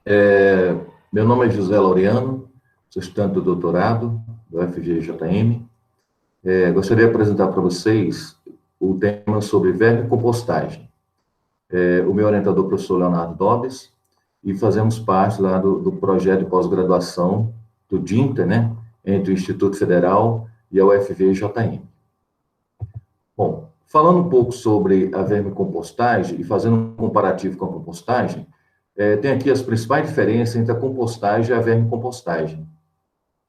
Meu nome é José Laureano, sou estudante do doutorado do FGJM. Gostaria de apresentar para vocês o tema sobre vermicompostagem. O meu orientador é o professor Leonardo Dobbs, e fazemos parte lá do projeto de pós-graduação do DINTA, né, entre o Instituto Federal e a UFVJM. Bom, falando um pouco sobre a vermicompostagem e fazendo um comparativo com a compostagem, tem aqui as principais diferenças entre a compostagem e a vermicompostagem.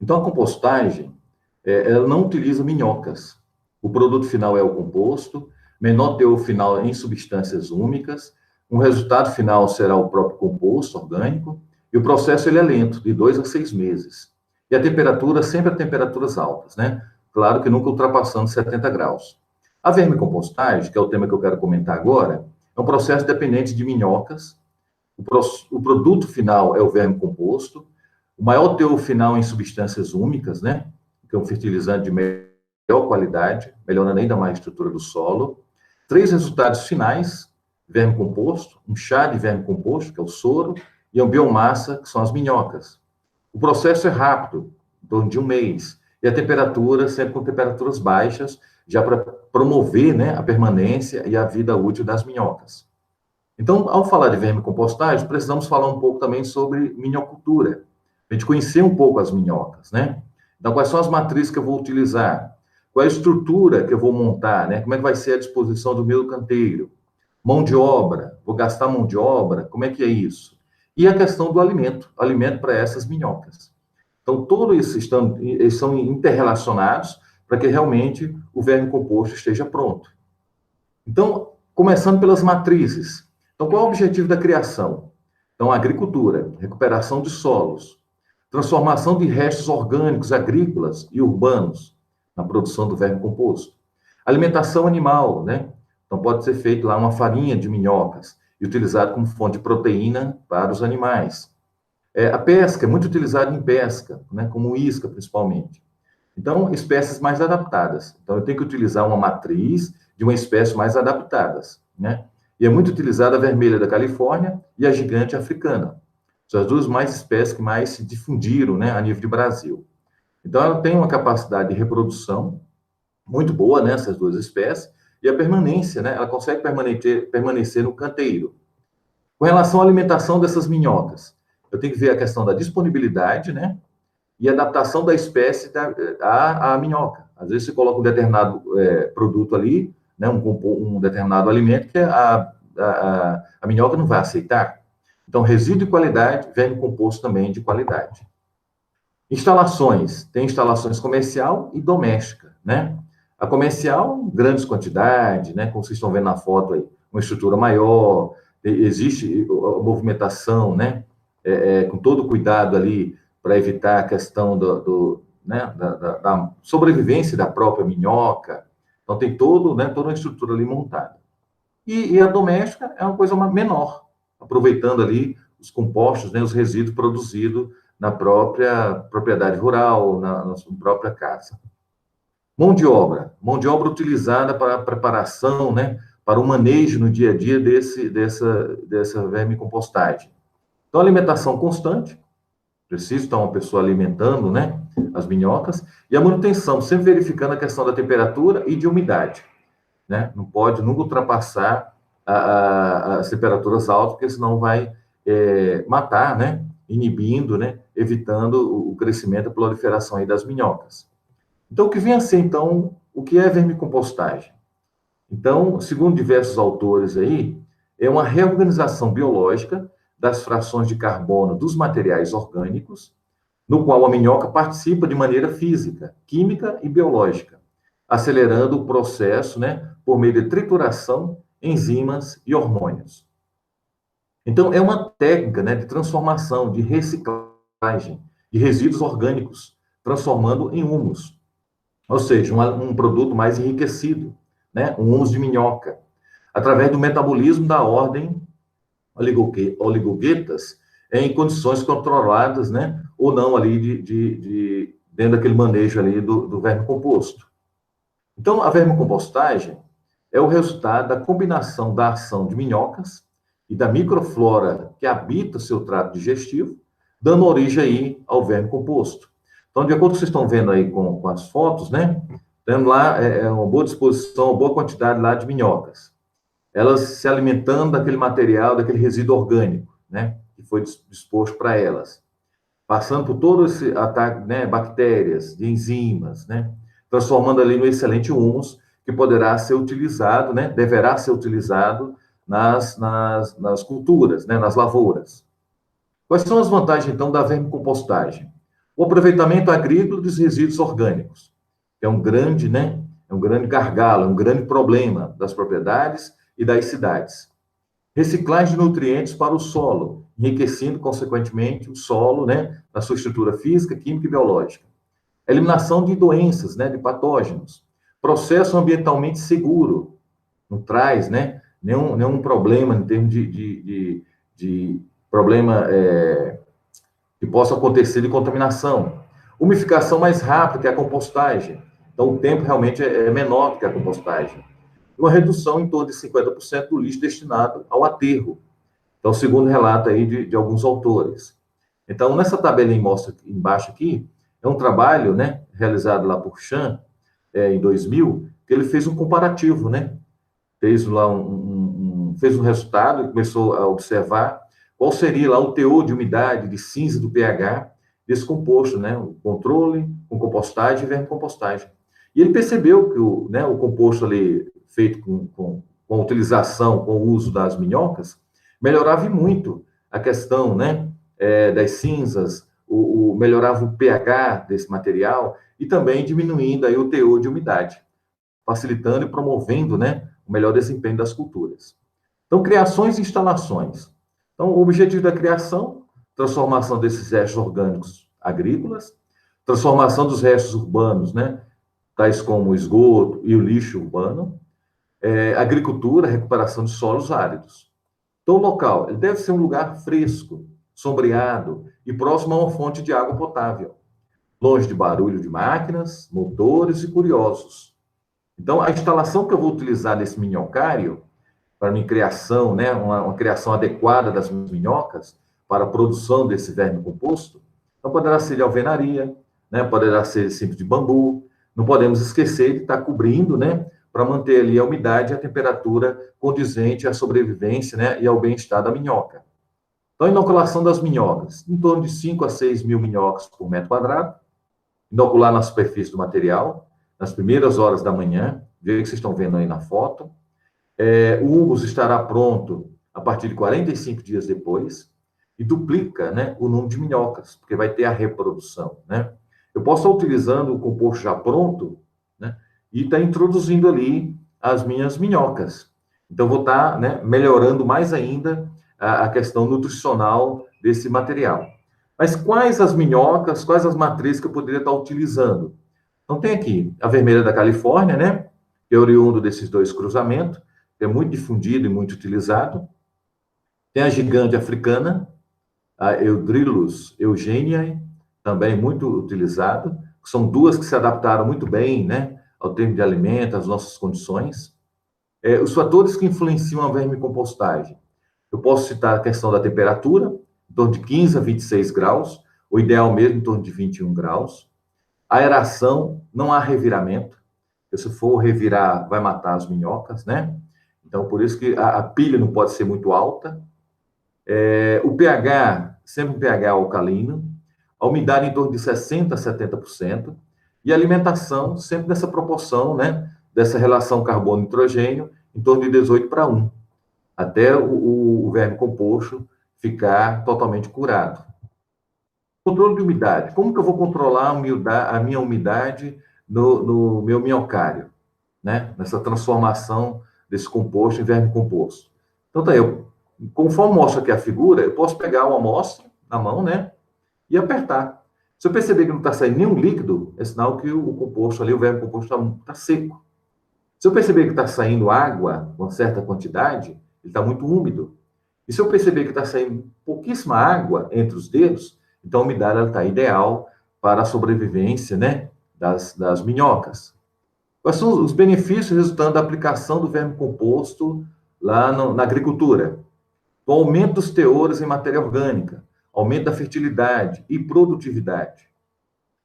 Então, a compostagem, ela não utiliza minhocas. O produto final é o composto, menor teor final em substâncias úmicas, o resultado final será o próprio composto orgânico, e o processo ele é lento, de 2 a 6 meses. E a temperatura, sempre a temperaturas altas, né? Claro que nunca ultrapassando 70 graus. A vermicompostagem, que é o tema que eu quero comentar agora, é um processo dependente de minhocas. O produto final é o vermicomposto, o maior teor final em substâncias úmicas, né? Que é um fertilizante de melhor qualidade, melhorando ainda mais a estrutura do solo. 3 resultados finais: vermicomposto, um chá de vermicomposto, que é o soro, e a biomassa, que são as minhocas. O processo é rápido, em torno de 1 mês, e a temperatura sempre com temperaturas baixas, já para promover, né, a permanência e a vida útil das minhocas. Então, ao falar de vermicompostagem, precisamos falar um pouco também sobre minhocultura, a gente conhecer um pouco as minhocas, né? Então, quais são as matrizes que eu vou utilizar? Qual é a estrutura que eu vou montar, né? Como é que vai ser a disposição do meu canteiro? Mão de obra, vou gastar mão de obra? Como é que é isso? E a questão do alimento para essas minhocas. Então, todos eles são interrelacionados para que realmente o vermicomposto esteja pronto. Então, começando pelas matrizes. Então, qual é o objetivo da criação? Então, agricultura, recuperação de solos, transformação de restos orgânicos agrícolas e urbanos na produção do vermicomposto. Alimentação animal, né? Então, pode ser feito lá uma farinha de minhocas e utilizado como fonte de proteína para os animais. A pesca é muito utilizada em pesca, né? Como isca, principalmente. Então, espécies mais adaptadas. Então, eu tenho que utilizar uma matriz de uma espécie mais adaptadas, né? E é muito utilizada a vermelha da Califórnia e a gigante africana. São as duas mais espécies que mais se difundiram, né, a nível de Brasil. Então, ela tem uma capacidade de reprodução muito boa nessas duas espécies, e a permanência, né, ela consegue permanecer no canteiro. Com relação à alimentação dessas minhocas, eu tenho que ver a questão da disponibilidade, né, e adaptação da espécie à minhoca. Às vezes você coloca um determinado produto ali, né, um determinado alimento que a minhoca não vai aceitar. Então, resíduo de qualidade, vermicomposto também de qualidade. Instalações, tem instalações comercial e doméstica, né? A comercial, grandes quantidades, né? Como vocês estão vendo na foto aí, uma estrutura maior, existe a movimentação, né? Com todo cuidado ali, para evitar a questão né, da sobrevivência da própria minhoca. Então, tem né, toda uma estrutura ali montada. E a doméstica é uma coisa menor, aproveitando ali os compostos, né, os resíduos produzidos na própria propriedade rural, na própria casa. Mão de obra utilizada para a preparação, né, para o manejo no dia a dia dessa vermicompostagem. Então, alimentação constante, preciso estar uma pessoa alimentando, né, as minhocas, e a manutenção, sempre verificando a questão da temperatura e de umidade, né? Não pode nunca ultrapassar as temperaturas altas, porque senão vai matar, né, inibindo, né, evitando o crescimento, a proliferação aí das minhocas. Então, o que vem a ser, então, o que é vermicompostagem? Então, segundo diversos autores aí, é uma reorganização biológica das frações de carbono dos materiais orgânicos, no qual a minhoca participa de maneira física, química e biológica, acelerando o processo, né, por meio de trituração, enzimas e hormônios. Então, é uma técnica, né, de transformação, de reciclagem de resíduos orgânicos, transformando em humus, ou seja, um produto mais enriquecido, né, um humus de minhoca, através do metabolismo da ordem oligoguetas em condições controladas, né, ou não ali dentro daquele manejo ali do vermicomposto. Então, a vermicompostagem é o resultado da combinação da ação de minhocas e da microflora que habita o seu trato digestivo, dando origem aí ao verme composto. Então, de acordo com o que vocês estão vendo aí com as fotos, né? Temos lá uma boa disposição, uma boa quantidade lá de minhocas. Elas se alimentando daquele material, daquele resíduo orgânico, né? Que foi disposto para elas. Passando por todo esse ataque, né? Bactérias, de enzimas, né? Transformando ali no excelente humus, que poderá ser utilizado, né? Deverá ser utilizado nas culturas, né? Nas lavouras. Quais são as vantagens, então, da vermicompostagem? O aproveitamento agrícola dos resíduos orgânicos, que é um grande, né? É um grande gargalo, um grande problema das propriedades e das cidades. Reciclagem de nutrientes para o solo, enriquecendo, consequentemente, o solo, né? Na sua estrutura física, química e biológica. Eliminação de doenças, né? De patógenos. Processo ambientalmente seguro, não traz, né? Nenhum problema em termos de problema que possa acontecer de contaminação. Umificação mais rápida que a compostagem. Então, o tempo realmente é menor do que a compostagem. Uma redução em torno de 50% do lixo destinado ao aterro. Então, segundo relato aí de alguns autores. Então, nessa tabela mostra embaixo aqui, é um trabalho, né, realizado lá por Chan, em 2000, que ele fez um comparativo, né? Fez lá fez um resultado e começou a observar qual seria lá o teor de umidade, de cinza, do pH desse composto, né? O controle com compostagem e vermicompostagem. E ele percebeu que o composto ali feito com a utilização, com o uso das minhocas, melhorava muito a questão, né? Das cinzas, melhorava o pH desse material e também diminuindo aí o teor de umidade, facilitando e promovendo, né, o melhor desempenho das culturas. Então, criações e instalações. Então, o objetivo da criação, transformação desses restos orgânicos agrícolas, transformação dos restos urbanos, né, tais como o esgoto e o lixo urbano, agricultura, recuperação de solos áridos. Então, o local, ele deve ser um lugar fresco, sombreado e próximo a uma fonte de água potável, longe de barulho de máquinas, motores e curiosos. Então, a instalação que eu vou utilizar nesse minhocário, para minha criação, né, uma criação adequada das minhas minhocas, para a produção desse verme composto, então poderá ser de alvenaria, né, poderá ser simples de bambu, não podemos esquecer de estar cobrindo, né, para manter ali a umidade e a temperatura condizente à sobrevivência, né, e ao bem-estar da minhoca. Então, a inoculação das minhocas, em torno de 5 a 6 mil minhocas por metro quadrado, inocular na superfície do material, nas primeiras horas da manhã, veja que vocês estão vendo aí na foto. O humus estará pronto a partir de 45 dias depois e duplica, né, o número de minhocas, porque vai ter a reprodução, né? Eu posso estar utilizando o composto já pronto, né, e estar introduzindo ali as minhas minhocas. Então, vou estar, né, melhorando mais ainda a questão nutricional desse material. Mas quais as minhocas, quais as matrizes que eu poderia estar utilizando? Então, tem aqui a vermelha da Califórnia, né? Que é oriundo desses dois cruzamentos, que é muito difundido e muito utilizado. Tem a gigante africana, a Eudrilus eugeniae, também muito utilizado. São duas que se adaptaram muito bem, né? Ao termo de alimento, às nossas condições. Os fatores que influenciam a vermicompostagem. Eu posso citar a questão da temperatura, em torno de 15 a 26 graus, o ideal mesmo em torno de 21 graus. Aeração, não há reviramento. Se for revirar, vai matar as minhocas, né? Então, por isso que a pilha não pode ser muito alta. O pH, sempre um pH alcalino. A umidade em torno de 60% a 70%. E a alimentação, sempre nessa proporção, né? Dessa relação carbono-nitrogênio, em torno de 18:1, até o verme composto ficar totalmente curado. Controle de umidade. Como que eu vou controlar a minha umidade no meu minhocário, né? Nessa transformação desse composto em verme composto. Então, tá aí, conforme mostra aqui a figura, eu posso pegar uma amostra na mão, né? E apertar. Se eu perceber que não está saindo nenhum líquido, é sinal que o composto ali, o verme composto está seco. Se eu perceber que está saindo água, uma certa quantidade, ele está muito úmido. E se eu perceber que está saindo pouquíssima água entre os dedos, então a umidade está ideal para a sobrevivência, né, das minhocas. Quais são os benefícios resultando da aplicação do verme composto lá na agricultura? do aumento dos teores em matéria orgânica, aumento da fertilidade e produtividade,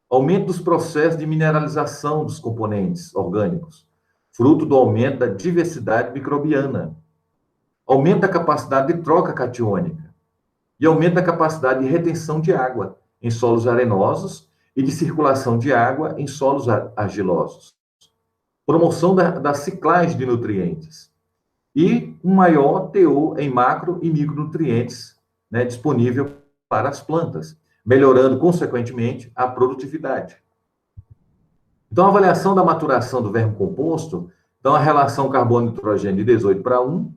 aumento dos processos de mineralização dos componentes orgânicos, fruto do aumento da diversidade microbiana, aumento da capacidade de troca catiônica e aumento da capacidade de retenção de água em solos arenosos e de circulação de água em solos argilosos, promoção da ciclagem de nutrientes e um maior teor em macro e micronutrientes, né, disponível para as plantas, melhorando, consequentemente, a produtividade. Então, a avaliação da maturação do verme composto, então, a relação carbono-nitrogênio de 18:1,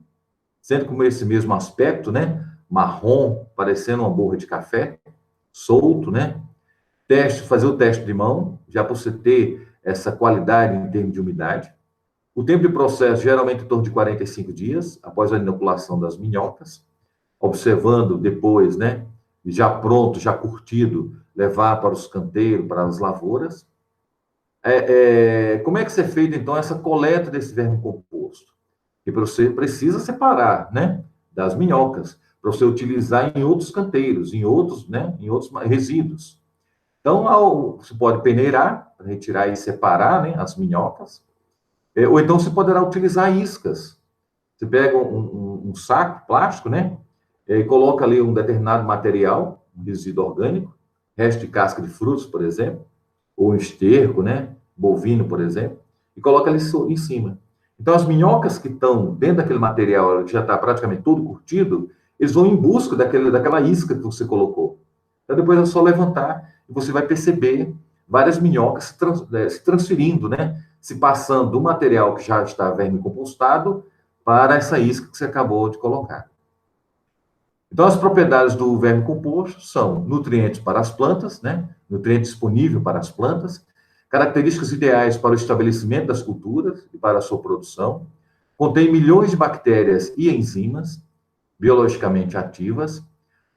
sendo com esse mesmo aspecto, né, marrom, parecendo uma borra de café, solto, né, fazer o teste de mão, já para você ter essa qualidade em termos de umidade. O tempo de processo, geralmente, em torno de 45 dias, após a inoculação das minhocas, observando depois, né, já pronto, já curtido, levar para os canteiros, para as lavouras. Como é que você feita, então, essa coleta desse verme composto? Que você precisa separar, né, das minhocas, para você utilizar em outros canteiros, em outros, né, em outros resíduos. Então, você pode peneirar, para retirar e separar, né, as minhocas, ou então você poderá utilizar iscas. Você pega um saco plástico, né, e coloca ali um determinado material, um resíduo orgânico, resto de casca de frutos, por exemplo, ou um esterco, né, bovino, por exemplo, e coloca ali em cima. Então, as minhocas que estão dentro daquele material, que já está praticamente todo curtido, eles vão em busca daquela isca que você colocou. Então, depois é só levantar e você vai perceber várias minhocas se transferindo, né? Se passando do material que já está vermicompostado para essa isca que você acabou de colocar. Então, as propriedades do vermicomposto são nutrientes para as plantas, né? Nutriente disponível para as plantas, características ideais para o estabelecimento das culturas e para a sua produção, contém milhões de bactérias e enzimas biologicamente ativas,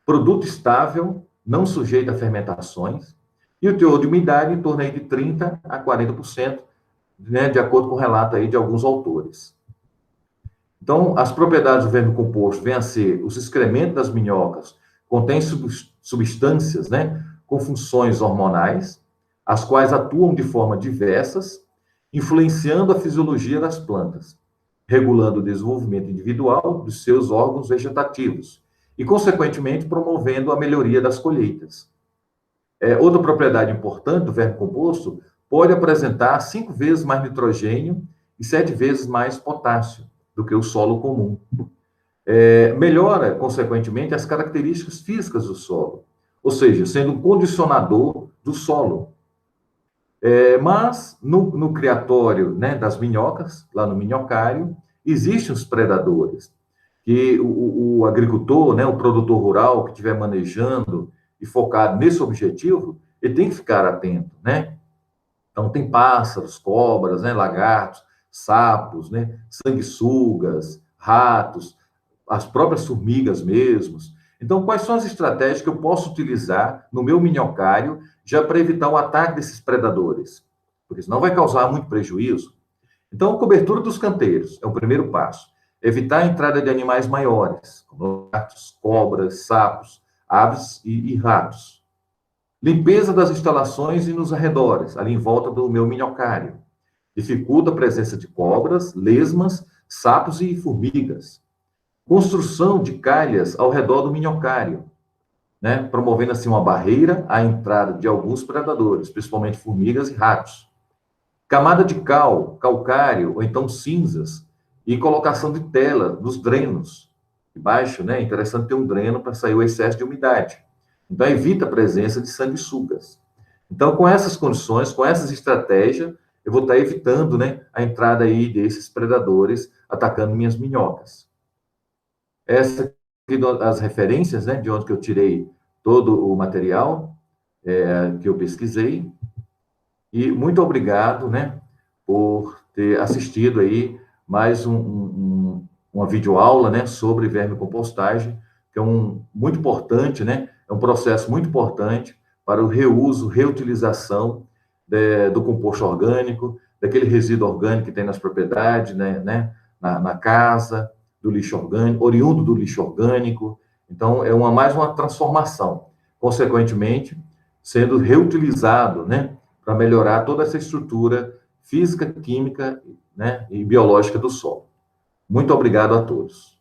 produto estável, não sujeito a fermentações, e o teor de umidade em torno aí de 30% a 40%, né, de acordo com o relato aí de alguns autores. Então, as propriedades do vermicomposto vêm a ser os excrementos das minhocas, contêm substâncias, né, com funções hormonais, as quais atuam de forma diversas, influenciando a fisiologia das plantas, regulando o desenvolvimento individual dos seus órgãos vegetativos e, consequentemente, promovendo a melhoria das colheitas. Outra propriedade importante do vermicomposto pode apresentar 5 vezes mais nitrogênio e 7 vezes mais potássio do que o solo comum. Melhora, consequentemente, as características físicas do solo, ou seja, sendo um condicionador do solo. Mas, no criatório, né, das minhocas, lá no minhocário, existem os predadores, que o agricultor, né, o produtor rural que estiver manejando e focado nesse objetivo, ele tem que ficar atento, né? Então, tem pássaros, cobras, né, lagartos, sapos, né, sanguessugas, ratos, as próprias formigas mesmos. Então, quais são as estratégias que eu posso utilizar no meu minhocário já para evitar o ataque desses predadores? Porque senão vai causar muito prejuízo. Então, cobertura dos canteiros é o primeiro passo. Evitar a entrada de animais maiores, como gatos, cobras, sapos, aves e ratos. Limpeza das instalações e nos arredores, ali em volta do meu minhocário. Dificulta a presença de cobras, lesmas, sapos e formigas. Construção de calhas ao redor do minhocário, né? Promovendo assim uma barreira à entrada de alguns predadores, principalmente formigas e ratos. Camada de calcário ou então cinzas e colocação de tela nos drenos. Embaixo, né? É interessante ter um dreno para sair o excesso de umidade. Então, evita a presença de sanguessugas. Então, com essas condições, com essas estratégias, eu vou estar evitando, né, a entrada aí desses predadores atacando minhas minhocas. Essas aqui as referências, né, de onde que eu tirei todo o material que eu pesquisei. E muito obrigado, né, por ter assistido aí mais uma videoaula, né, sobre vermicompostagem, que é muito importante, né, é um processo muito importante para o reuso, reutilização do composto orgânico, daquele resíduo orgânico que tem nas propriedades, né, na casa, do lixo orgânico, oriundo do lixo orgânico. Então, é mais uma transformação. Consequentemente, sendo reutilizado, né, para melhorar toda essa estrutura física, química, né, e biológica do solo. Muito obrigado a todos.